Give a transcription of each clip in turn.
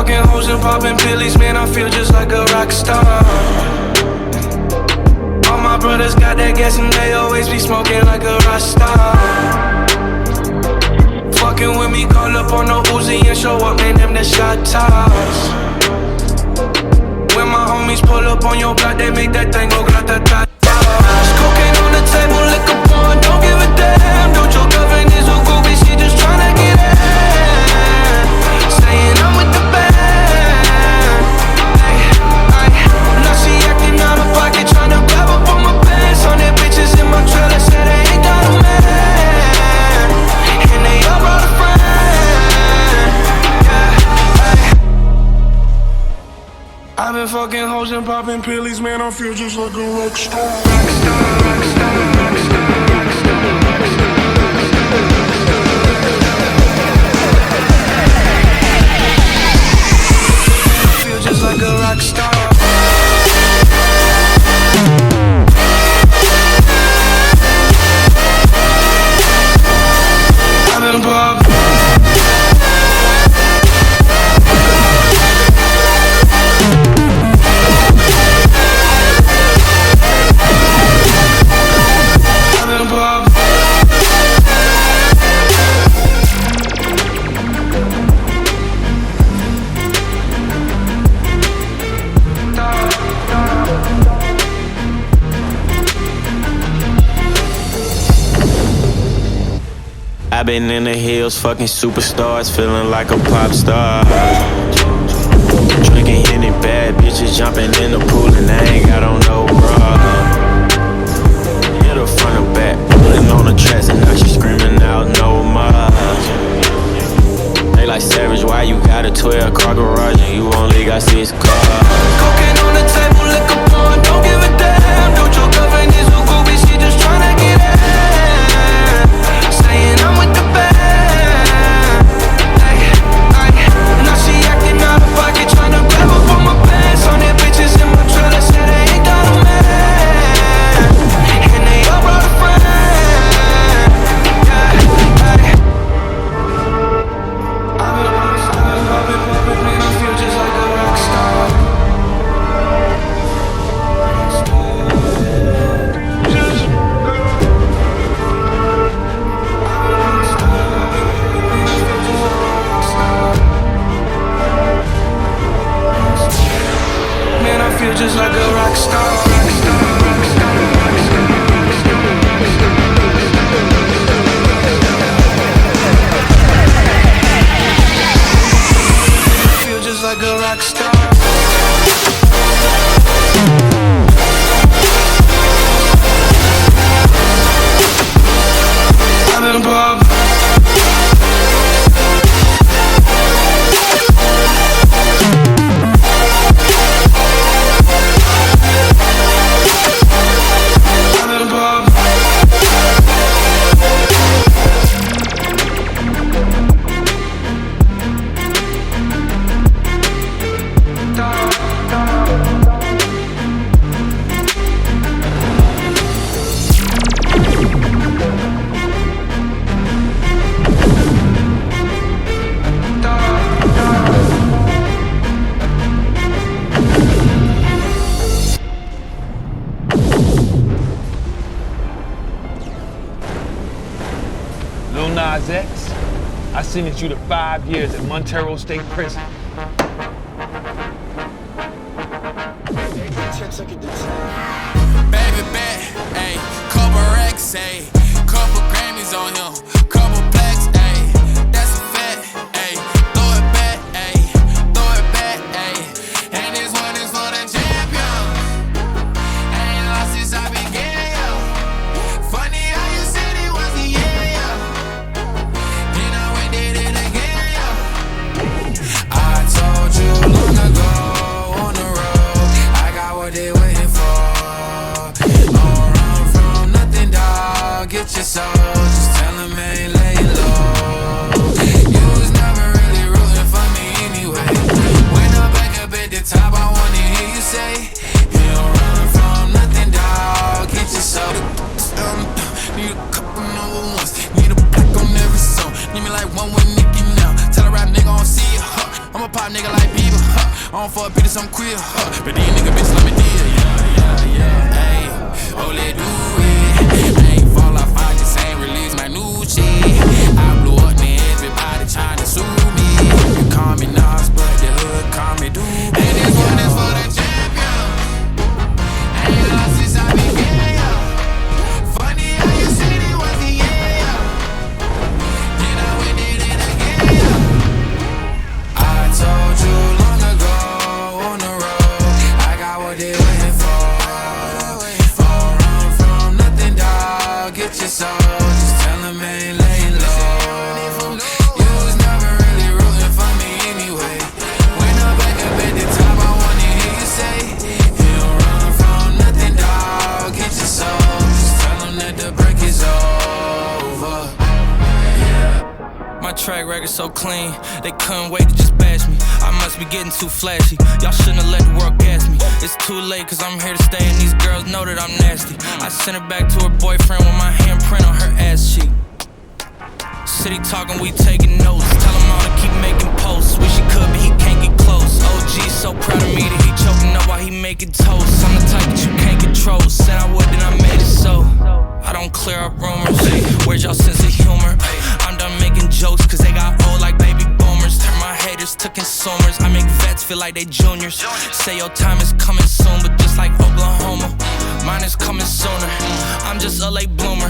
fucking hoes and popping pillies, man, I feel just like a rock star. All my brothers got that gas and they always be smoking like a rock star. Fucking with me, call up on the Uzi and show up, man, them the shot toss. When my homies pull up on your block, they make that thing go grata-ta-ta. Cocaine on the table, liquor pouring, don't give a damn. Don't your girlfriend is a groupie, she just tryna get in. Saying I'm with the band. Now she acting out of pocket, tryna grab up on my pants. On their bitches in my trailer, said they ain't got a man. And they all brought a friend. I've been fucking hoes and popping pillies, man, I feel just like a rock star. Just like a rock star. I've been popped. I've been in the hills, fucking superstars, feeling like a pop star. Drinking Henny, bad bitches jumping in the pool, and I ain't got on no bra. Hit her front or back, pulling on the tracks, and now she screaming out no more. They like Savage, why you got a 12-car garage and you only got 6 cars? Cocaine on the table, liquor pouring, don't give a damn. Don't your girlfriend is a groupie, she just tryna get in. Saying I'm with the band. Now she acting out of pocket, tryna grab up on my pants. On their bitches in my trailer, said they ain't got a man. And they all brought a friend. I've been poppin', man, I feel just like a rock star. Man, I feel just like a rock star. Feel just like a rock star. I've been popped. I sentenced you to 5 years at Montero State Prison. Baby bet, ayy, couple racks, ayy, couple Grammys on him, couple blacks, ayy, that's a fact, ayy, throw it back, ayy, and this one is for the champion. Ain't lost since I began, yo. Funny how you said it was the yeah. Then I went did it again, yo. I told you long ago on the road, I got what they waiting for. Don't run from nothing, dog. Get your soul, just tell 'em, man. a pop nigga like people. I don't fuck bitches, I'm queer. But these niggas bitches let me deal. Yeah. Hey, oh, let do it. I ain't fall off, I just ain't release my new shit. I blew up, then everybody tryna sue me. You call me Nas, but the hood call me Doobie. And this one is for the champion. I ain't lost since I began, yo. Funny how you said it was the yeah. Then I went did it again, yo. I told you long ago on the road, I got what they waiting for. Don't run from nothing, dog. Get your soul. Just tell them ain't laying low. You was never really rooting for me anyway. When I'm back up at the top, I wanna hear you say, you don't run from nothing, dog. Get your soul. Just tell them that the break is over. My track record so clean, they couldn't wait to just bash me. I must be getting too flashy, y'all shouldn't have let the world gas me. It's too late cause I'm here to stay and these girls know that I'm nasty. I sent her back to her boyfriend with my handprint on her ass cheek. City talking, we taking notes. Tell him all to keep making posts. Wish he could, but he can't get close. OG so proud of me that he choking up while he making toast. I'm the type that you can't control. Said I would, then I made it so. I don't clear up rumors. Where's y'all sense of humor? I'm done making jokes cause they got old like baby boomers. Turn my haters to consumers. I make vets feel like they juniors. Say your time is coming soon, but just like Oklahoma, mine is coming sooner. I'm just a late bloomer.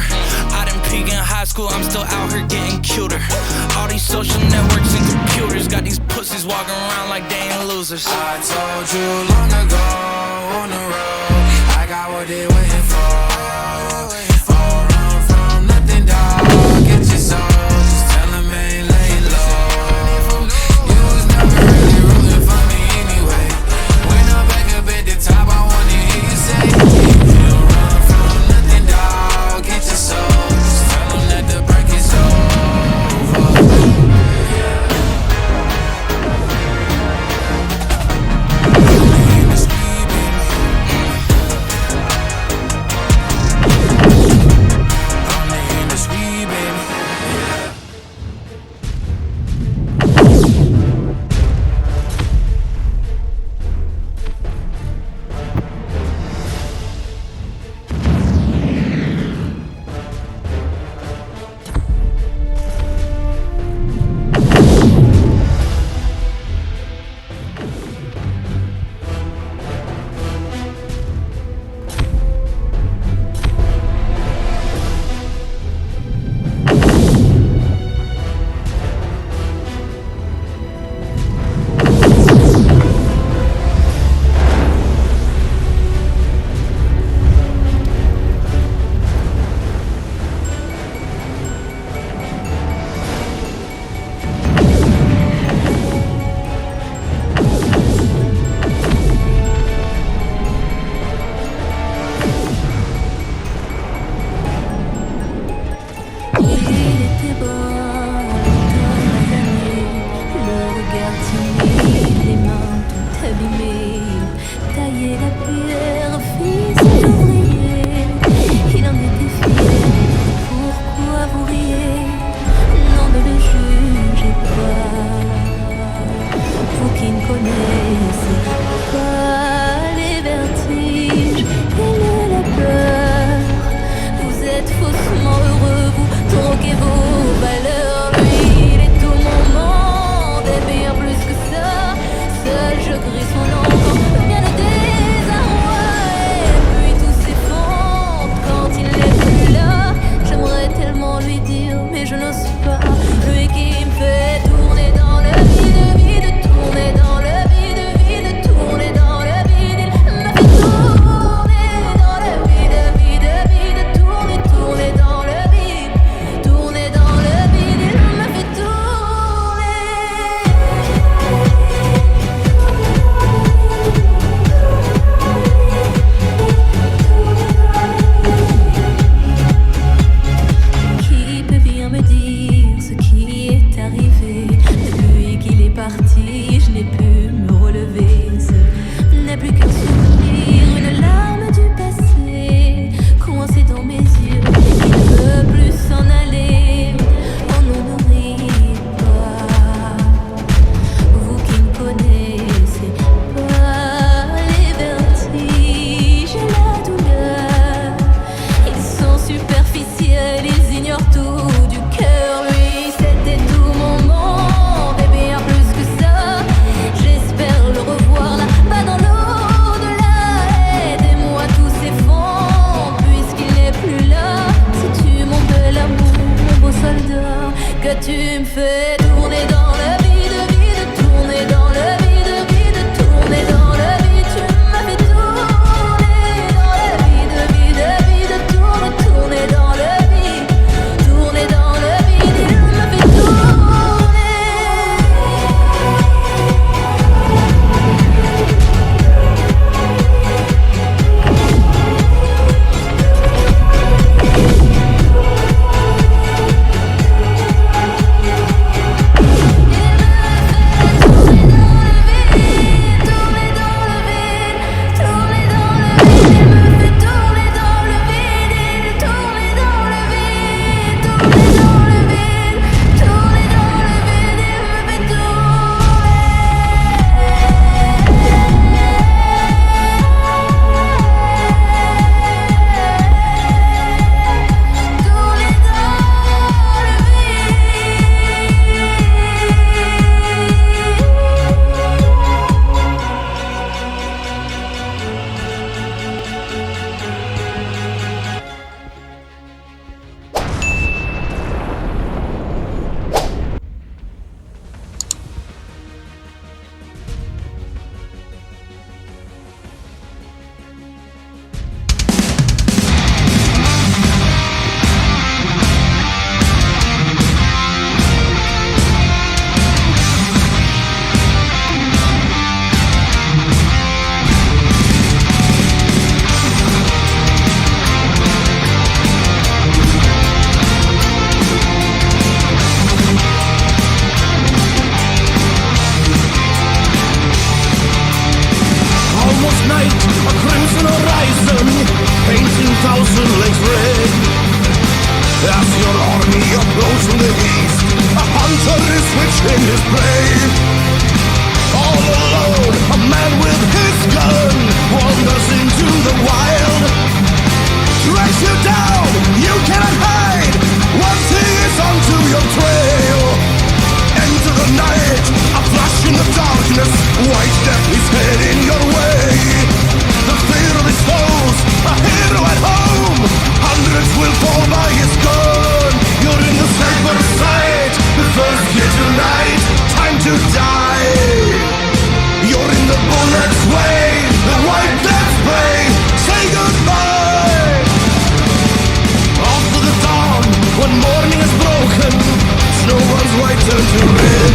I didn't peak in high school, I'm still out here getting cuter. All these social networks and computers got these pussies walking around like they ain't losers. I told you long ago on the road, I got what they waiting for. Don't run from nothing, dog. Get your soul. Just tell them ain't laying low. You was never really rooting for me anyway. When I'm back up at the top, I wanna hear you say, you don't run from nothing, dog. Get your soul. Just tell them that the break is over. 1,000 legs red. As your army approaches from the east, a hunter is switching his prey. All alone, a man with his gun wanders into the wild. Tracks you down, you cannot hide. Once he is onto your trail, into the night, a flash in the darkness, white death is heading your way. The fear of his foes, a hero at home, hundreds will fall by his gun. You're in the sniper's sight, the first kid tonight, time to die. You're in the bullet's way, the white death's prey, say goodbye. After the dawn, when morning is broken, snow runs white turn to red.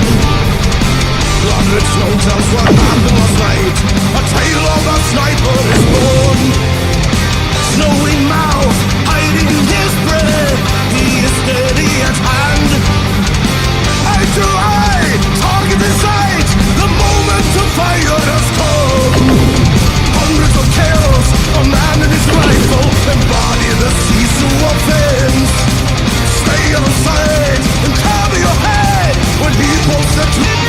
Blood-red snow tells what happened last night. A tale of a sniper is born. Snowy mouth, hiding his breath, he is steady at hand. Eye to eye, target in sight, the moment to fire has come. Hundreds of kills, a man and his rifle embody the season of offense. Stay on the side and cover your head when he pulls the trigger.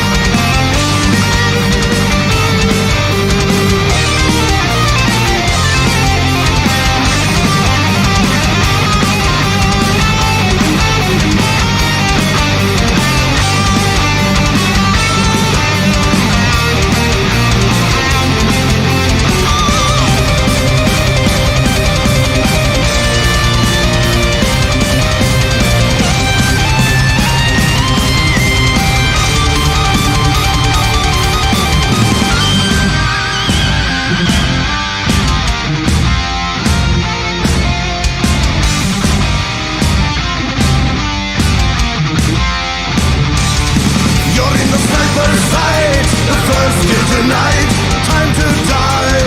Tonight, time to die.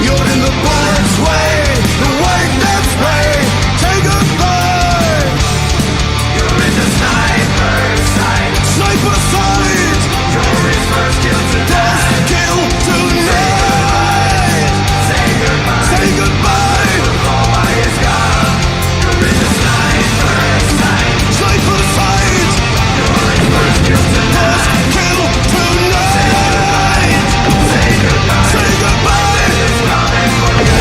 You're in the bullet's way, the white death's prey, say goodbye. You're in the sniper's sight, sniper's sight. You're his first kill tonight, first kill tonight. Say goodbye, say goodbye. You'll fall by his gun. You're in the sniper's sight, sniper's sight. You're his first kill tonight, first kill tonight. Say goodbye, it's coming for you.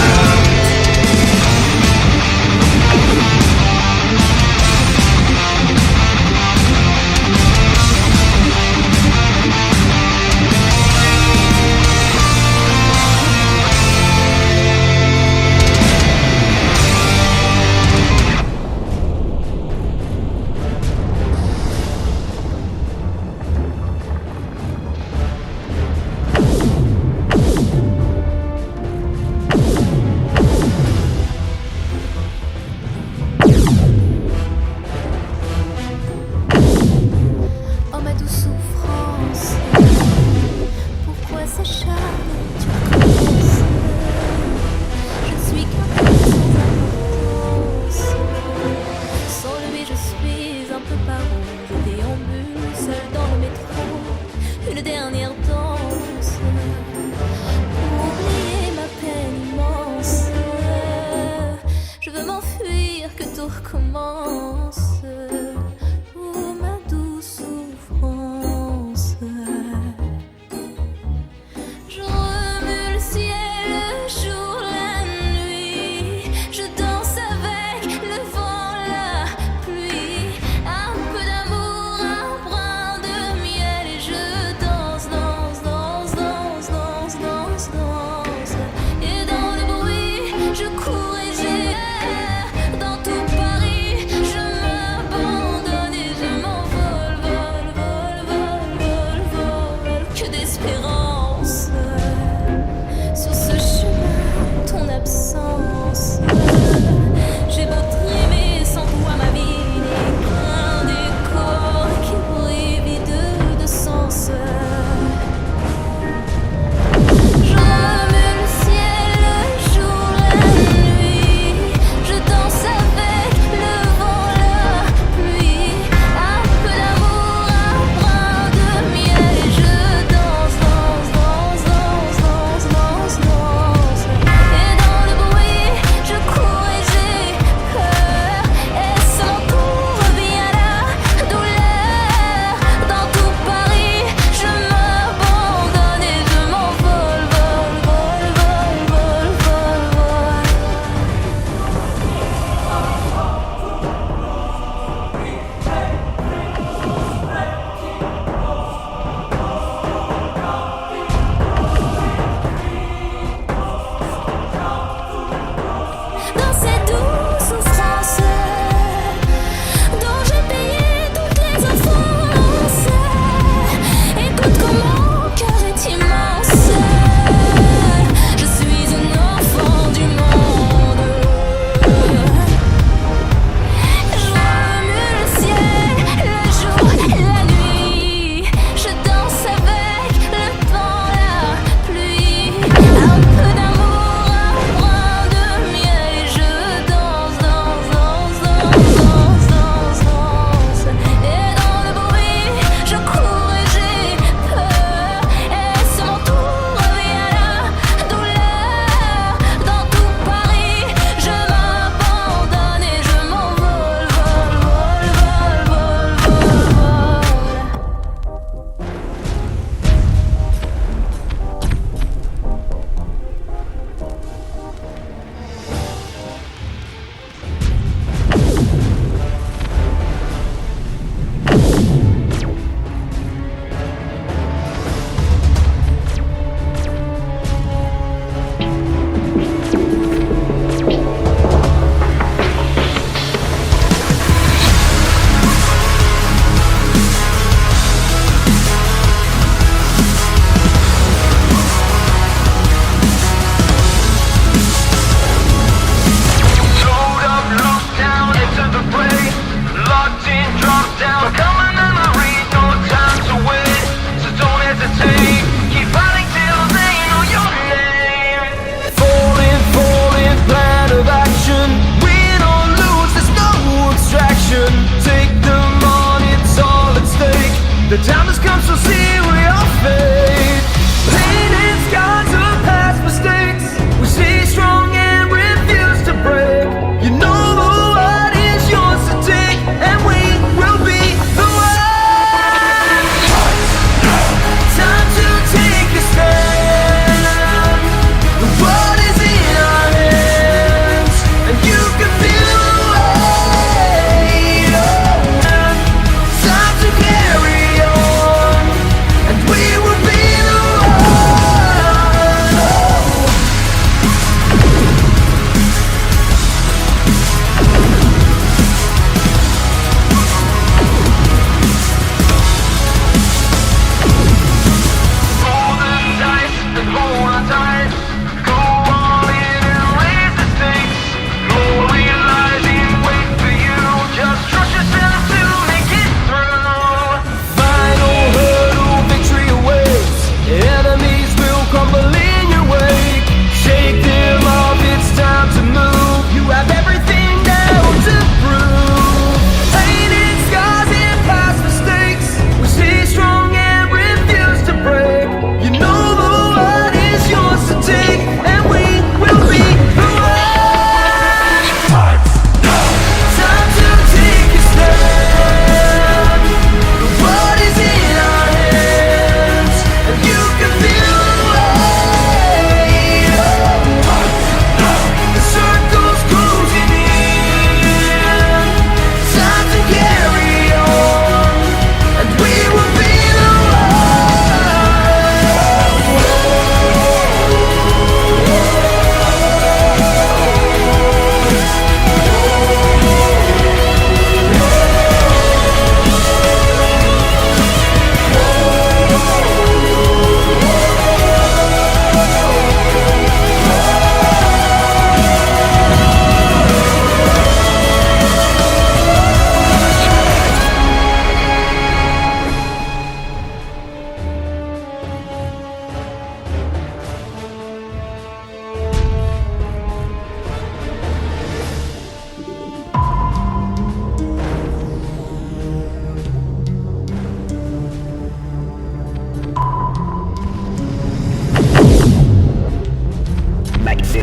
Je cours et j'erre dans tout Paris, je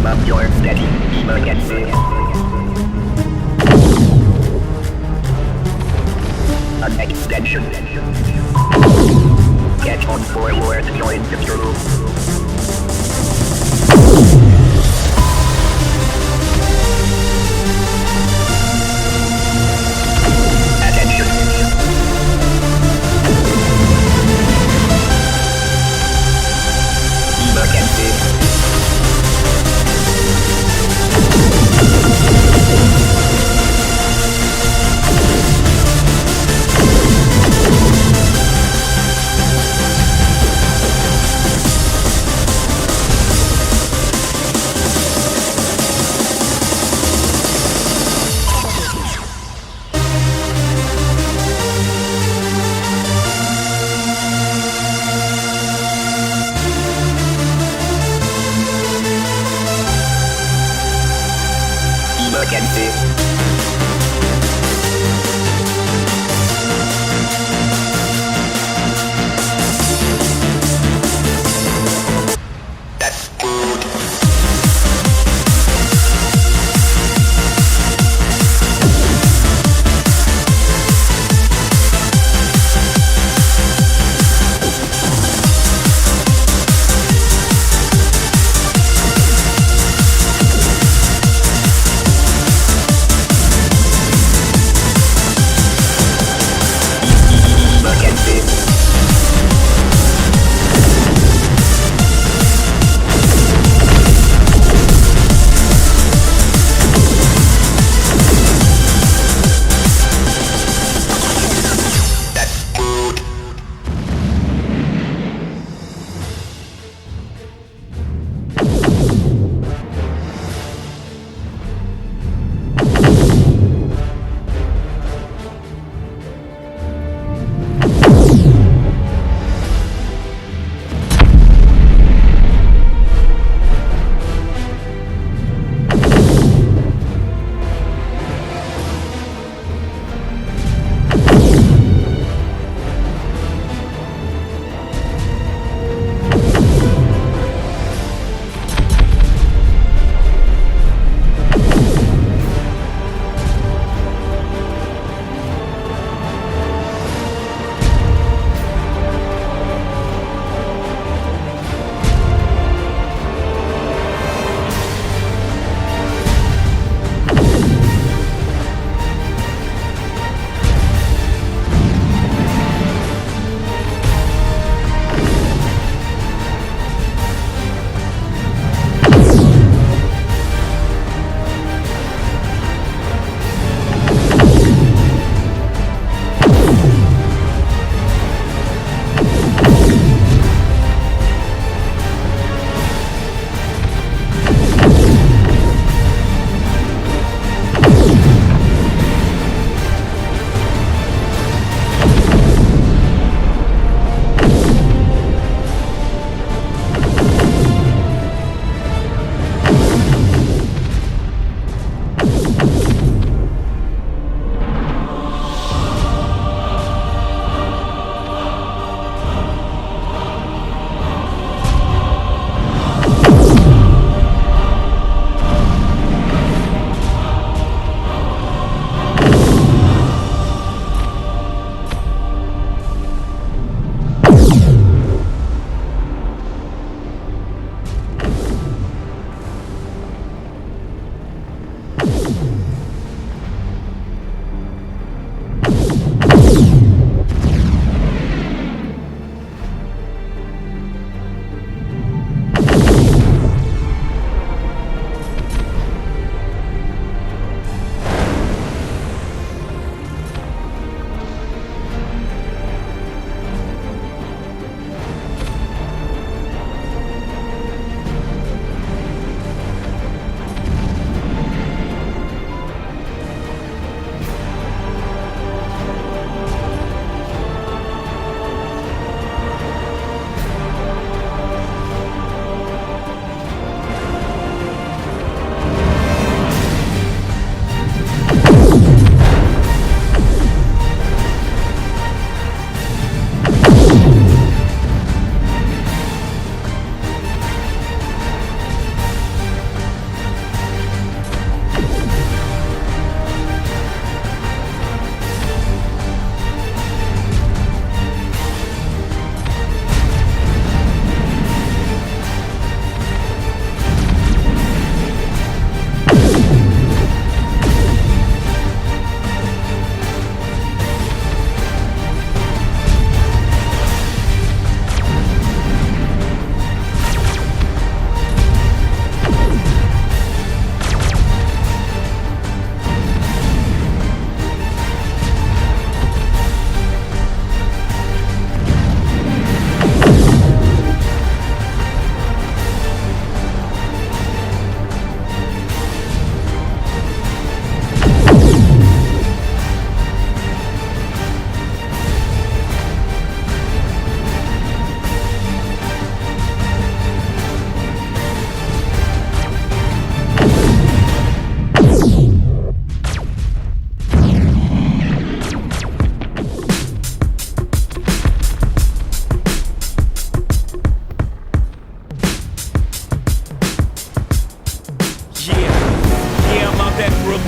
up your steady emergency. An extension. Get on forward, join the crew.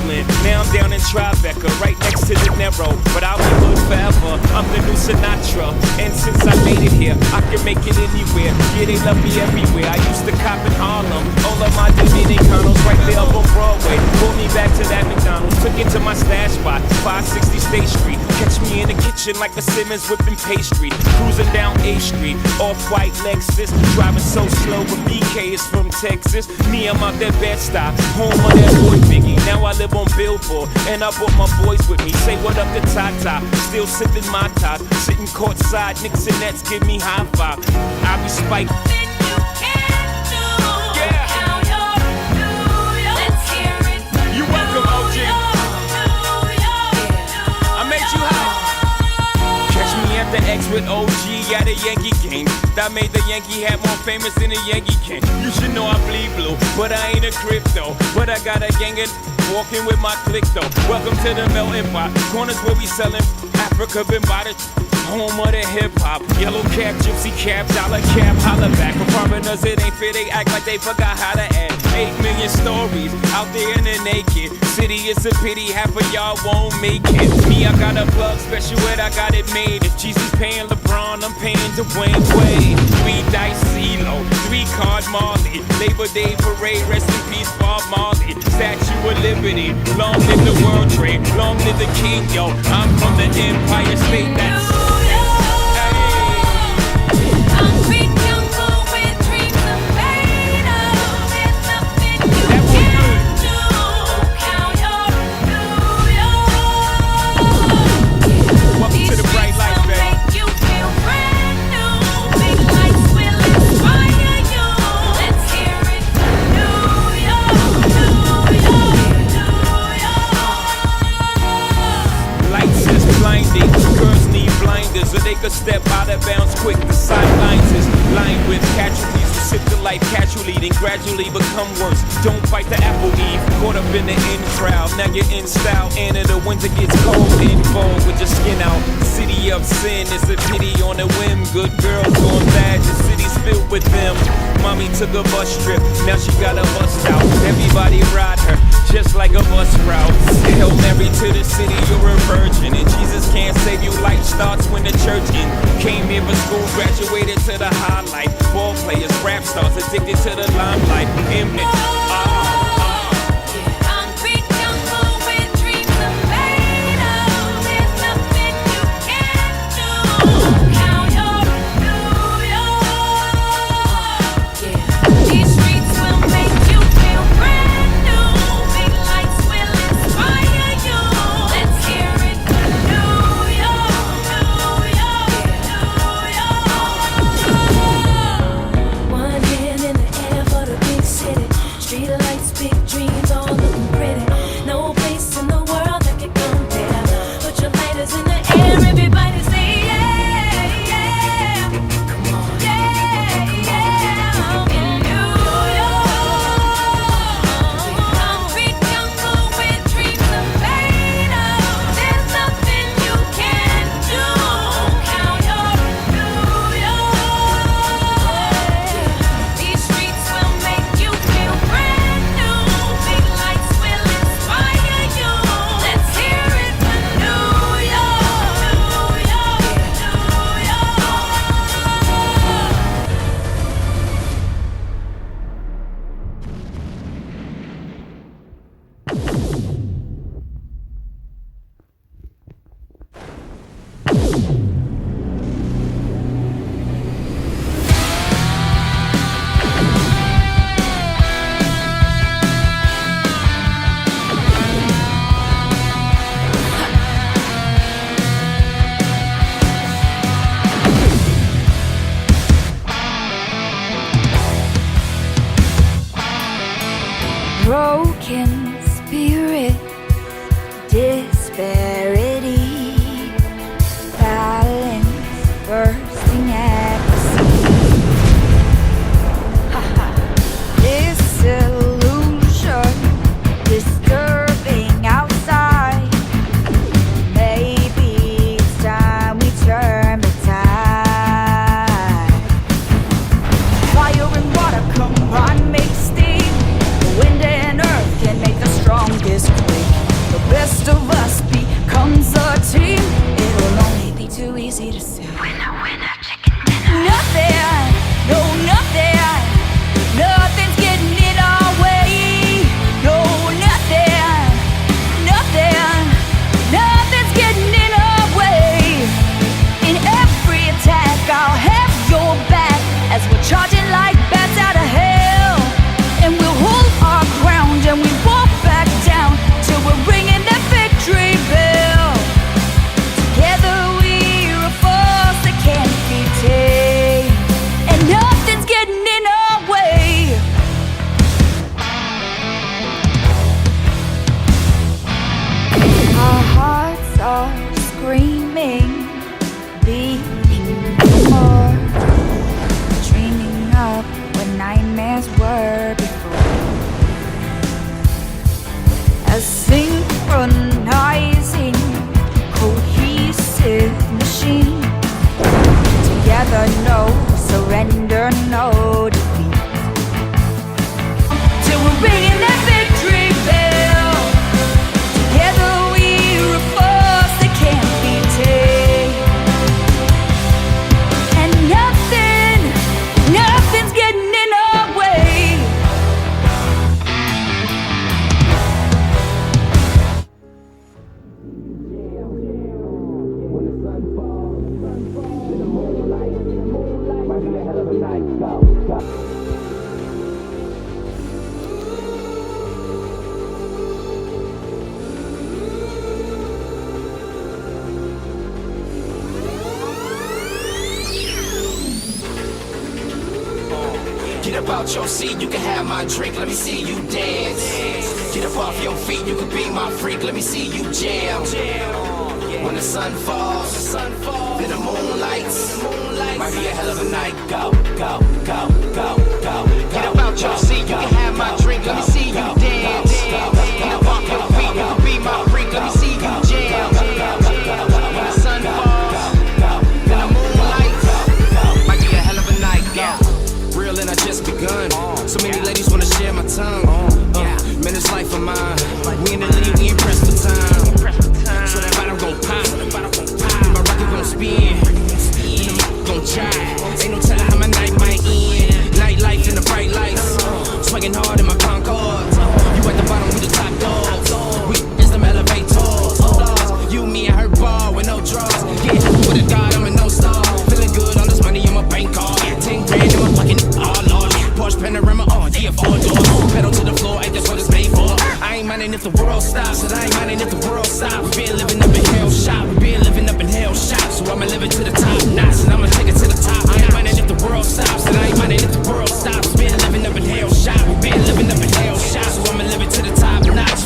Brooklyn. Now I'm down in Tribeca, right next to the Narrow. But I'll be good forever, I'm the new Sinatra. And since I made it here, I can make it anywhere. Yeah, they love me everywhere. I used to cop in Harlem. All of my Dominicanos right there up on Broadway. Pulled me back to that McDonald's, took it to my stash spot, 560 State Street. Catch me in the kitchen like a Simmons whipping pastry. Cruising down A Street, off-white Lexus. Driving so slow, but BK is from Texas. Me, I'm out there Bed-Stuy, home of that boy Biggie. Now I live on Billboard, and I brought my boys with me. Say what up to Tata, still sipping my top. Sitting courtside, Knicks and Nets give me high five. I be spiked. You welcome, OG. I made you hot. Catch me at the X with OG at a Yankee game. That made the Yankee hat more famous than a Yankee can. You should know I bleed blue, but I ain't a crypto. But I got a gang of walking with my click though. Welcome to the melting pot. Corners where we selling Africa been by the home of the hip hop. Yellow cap, gypsy cap, dollar cap, holla back. For foreigners it ain't fair, they act like they forgot how to act. 8 million stories out there in the naked city. It's a pity half of y'all won't make it. Me, I got a plug special ed, I got it made. If Jesus paying LeBron, I'm paying Dwayne Wade. 3 dice CeeLo, 3 card Marley. Labor Day parade, rest in peace Bob Marley. Statue of Liberty, long live the World Trade, long live the King, yo. I'm from the Empire State, that's so they could step out of bounds quick. The sidelines is lined with casualties who sip the life casually, then gradually become worse. Don't fight the apple eve, caught up in the in crowd. Now you're in style, and in the winter gets cold. In vogue with your skin out. City of sin, it's a pity on a whim. Good girls going bad, the city's filled with them. Mommy took a bus trip, now she got a bus out. Everybody ride her, just like a bus route. Hail Mary to the city, you're a virgin. And Jesus can't save you, life starts when the church in. Came here for school, graduated to the highlight. Ball players, rap stars, addicted to the limelight. Broken spirit, disparity, balance bursting at the seams. Disillusion, disturbing outside. Maybe it's time we turn the tide. Fire and water combine, make steam. Wind and earth charging like bats out of hell. And we'll hold our ground and we won't back down till we're ringing that victory bell. Together we're a force that can't be tamed, and nothing's getting in our way. Our hearts are screaming, beating more, dreaming up what nightmares were before. A synchronizing, cohesive machine. Together, no surrender, no defeat. Till we're ringing that victory bell. Together we're a force that can't be tamed, and nothing's getting in our way. Get up out your seat, you can have my drink, let me see you dance. Get up off your feet, you can be my freak, let me see you jam. When the sun falls, then the moon lights, might be a hell of a night. Go, go, go, go, go. Get up out your seat, you can have my drink, let me see you dance. Get up off your feet, you can be my freak, let me see you jam. When the sun falls, then the moon lights, might be a hell of a night. Go. Real and I just begun. So many ladies wanna share my tongue. Man, this life of mine. We in the lead, we ain't pressed for time. So that bottom gon' pop, my rocket gon' spin, and the gon' jive. Ain't no telling how my night might end. Nightlife in the bright lights, swinging hard in my Concorde. You at the bottom, we the top dogs. We is them elevators. You, me, and her ball with no draws. Yeah, with a God, I'm a no star. Feeling good, all this money on my bank card. 10 grand in my pocket, all Lord. Porsche panorama on, yeah, 4 doors. Pedal to the floor, ain't that's what it's made for. I ain't minding if the world stops, and I ain't minding if the world stops. We been living up in hell shop, we been living up in hell shop. So I'ma live it to the top notch, and I'ma take it to the top. I ain't minding if the world stops, and I ain't minding if the world stops. We been living up in hell shop, we been living up in hell shop. So I'ma live it to the top notch.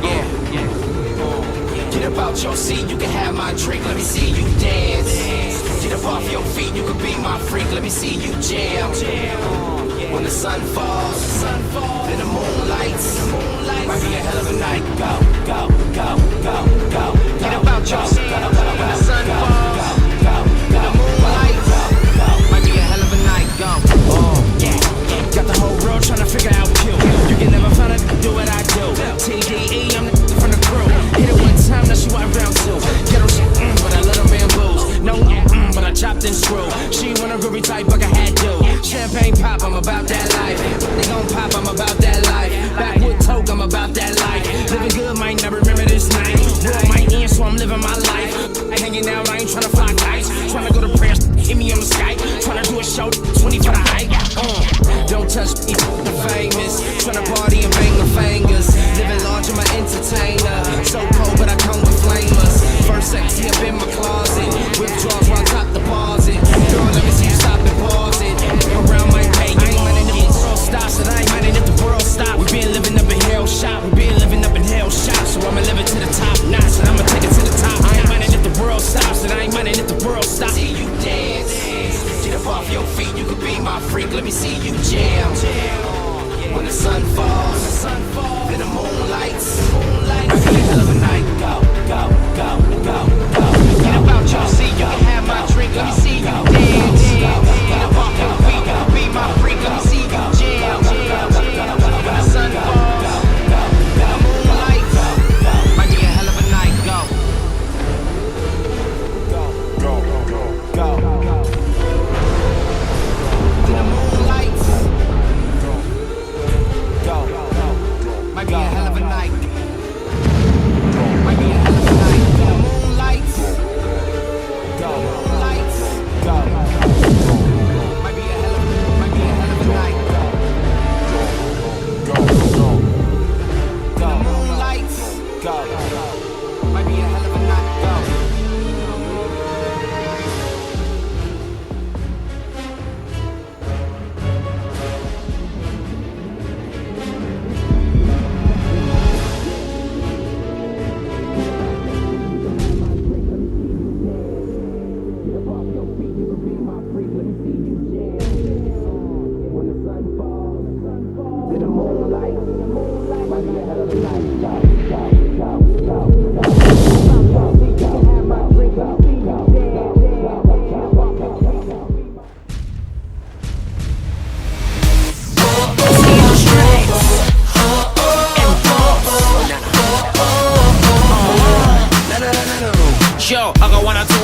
Yeah. Get up out your seat, you can have my drink, let me see you dance. Get up off your feet, you can be my freak, let me see you jam. When the sun falls, then the moon lights, might be a hell of a night. Go, go, go, go, go. Get up out your seat, when the sun falls, then the moon lights, might be a hell of a night. Go, got the whole world trying to figure out Q. You can never find it, do what I do. TDE, I'm the from the crew. Hit it one time, now she want round two. Ghetto shit, but I let her bamboos. No, but I chopped and screwed. She want a groovy type, like I had to. Champagne pop, I'm about that life. They gon' pop, I'm about that life. Backwood toke, I'm about that life. Living good, might never remember this night. World might end, so I'm living my life. Hanging out, I ain't tryna fly kites. Tryna go to prayer, hit me on the Skype. Tryna do a show, 20 for the hype. Don't touch me, the famous. Tryna party and bang the fingers. Living large, I'm an entertainer. So cold, but I come with flamers. First sexy up in my closet. Withdrawals while I top deposit. Girl, let me see you stop and pause it. Around my pay, I ain't minding if the world stops, and I ain't minding if the world stops. We been living up in hell shop, we been living up in hell shop. So I'ma live it to the top notch, and I'ma take it to the top. I ain't minding if the world stops, and I ain't minding if the world stops. See you dance, get up off your feet, you can be my freak. Let me see you jam. When the sun falls, then the moon lights, might be a hell of a night. Go, go, go, go, go. Get up out your seat, you can have my drink. Let me see you dance. Get up off your feet, you can be my freak. Let me see you jam. When the sun falls, then the moon lights, might be a hell of a night. Go, go, go, go, go. Then the moon lights, go, might be a hell of a night. Might be a hell of a night. The moon lights, go, lights, go.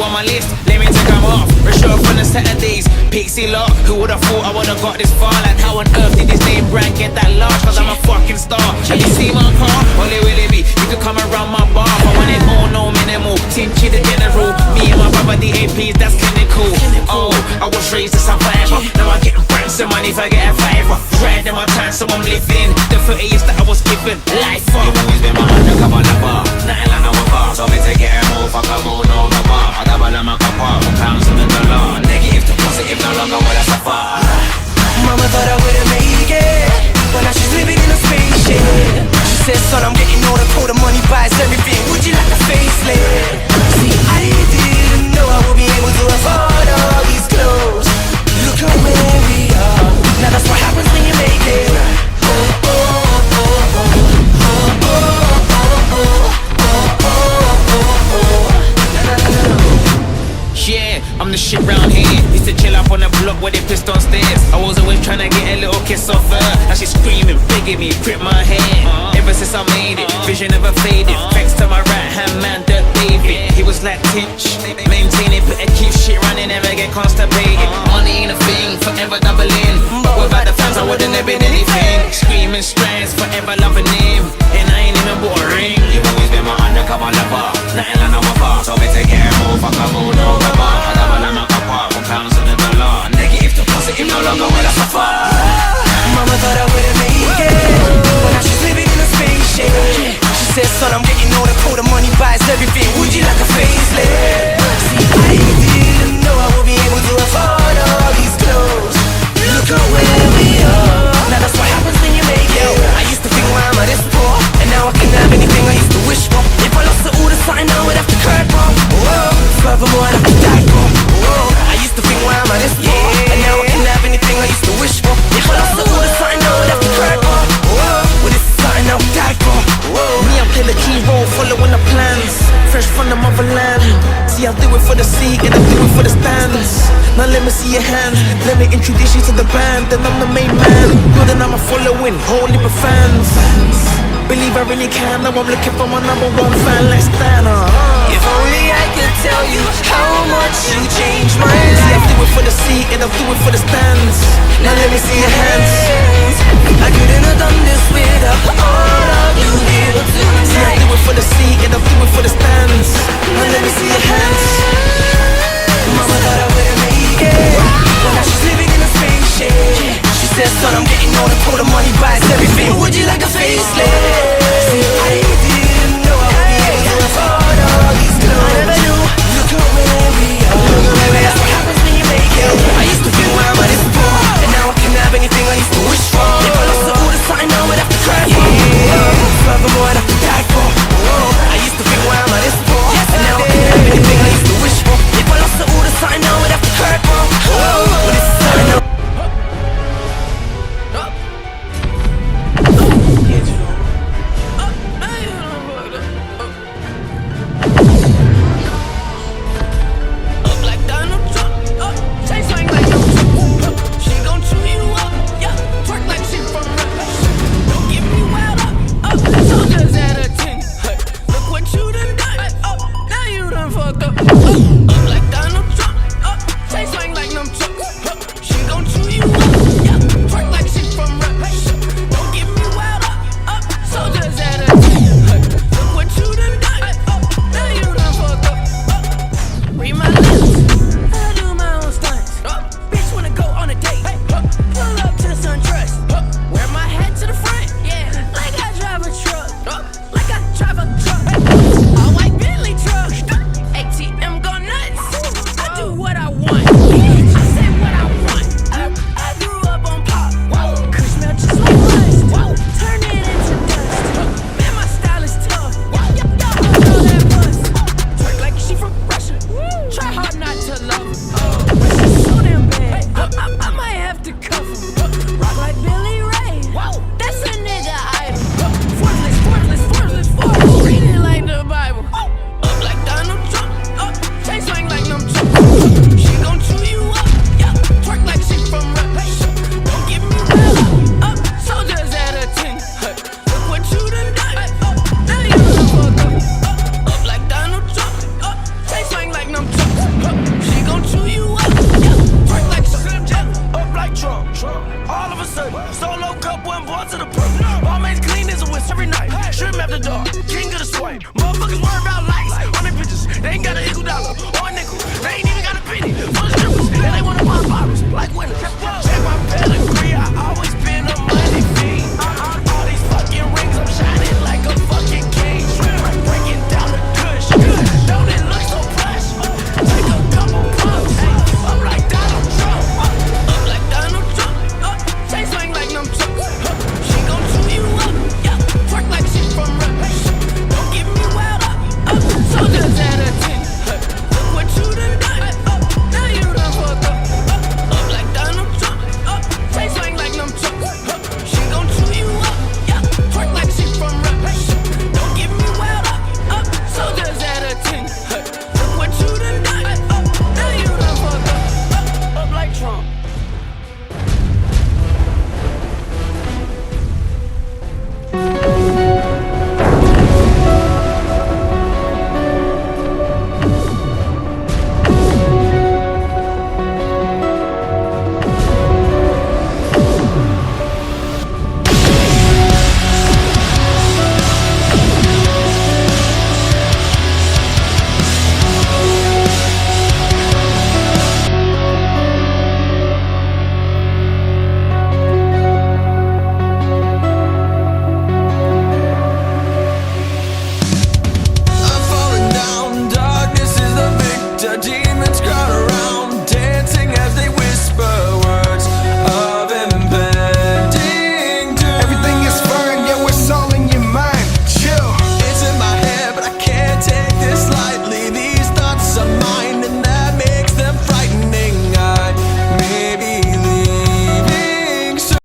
on my list, let me take them off. Rush off on the Saturdays, Pixie Lock. Who would've thought I would've got this far? Like how on earth did this name brand get that large? Cause I'm a fucking star. Have you seen my car? Only will it be, you could come around my bar. I want it all, no minimal. Team Chi the general. Me and my brother the APs, that's clinical. Oh, I was raised a survivor. Now I get ransom money if I get a fiver. Right in my time, so I'm living the 30 years that I was given. Life up. You've always been my undercover lover. Nothing like no bar. So me take it and move, fuck a moon over bar. I double on my copper, pounds in the dollar. Negative to positive, no longer will I suffer. Mama thought I wouldn't make it, but now she's living in a spaceship. She said, son, I'm getting older, cold, the money buys everything. Would you like a facelift? See, I didn't know I would be able to afford all these clothes. Look at where we are. Now that's what happens when you make it. Oh, oh, oh, oh, oh, oh, oh, oh, oh, oh. Yeah, I'm the shit round here. Used to chill up on the block where they pissed on stairs. I was always trying to get a little kiss off her. Now she's screaming, begging me, grip my hand. Ever since I made it, vision never faded. Thanks to my right hand man, Dirt David. He was like Tinch, maintain it, better keep shit running, never get constipated. Money ain't a thing, forever doubling. But without the fans, I wouldn't have been anything. Screaming strands, forever loving him. And I ain't even bought a ring. You've always been my undercover lover. Nothing like no bar. So me take it and move, fuck a moon over bar. I double on my copper, pounds in the dollar. Negative to positive, no longer will I suffer. Mama thought I wouldn't make it, but now she's living in a spaceship. She said, son, I'm getting older, cold, the money buys everything. Would you like a facelift? See, I didn't know I would be able to afford all these clothes. Look at where we are. Now that's what happens when you make it. I used to think, why am I this poor? And now I can have anything I used to wish for. If I lost all the something, I would have to cry for. Whoa, furthermore, I'd have to die for. Whoa, I used to think, why am I this poor? And now I can have anything I used to wish for. If I lost all the something, I would have to cry for. Whoa, well, this is something I would die for. Whoa, me, I play the key role, following the plans. Fresh from the motherland. See, I do it for the sea and I do it for the stands. Now let me see your hands. Let me introduce you to the band. Then I'm the main man. Good, and I'm a following, whole heap of fans. Believe I really can. Now I'm looking for my number one fan. Let's stand up. if only I could tell you how much you changed my See, I life. do it for the sea and I do it for the stands. Now let me see your hands. I couldn't have done this without all of you here See, I tonight. do it for the sea and I do it for the stands. Now let me see your hands. Mama thought I wouldn't make it, but now she's living in a spaceship. She said, son, I'm getting older, cold, the money buys everything. Would you like a facelift? See, I didn't know I would be able to afford all these clothes. I never knew. Look at where we are. That's what happens when you make it. I used to think, why am I this poor? And now I a sudden. Solo cup, one born to the proof. Balmain's clean as a whisk every night. Shrimp after dog, king of the swipe. Motherfuckers worry about likes on their bitches. They ain't got an equal dollar or a nickel. They ain't even got a penny for the strippers. And they wanna pop bottles like winners.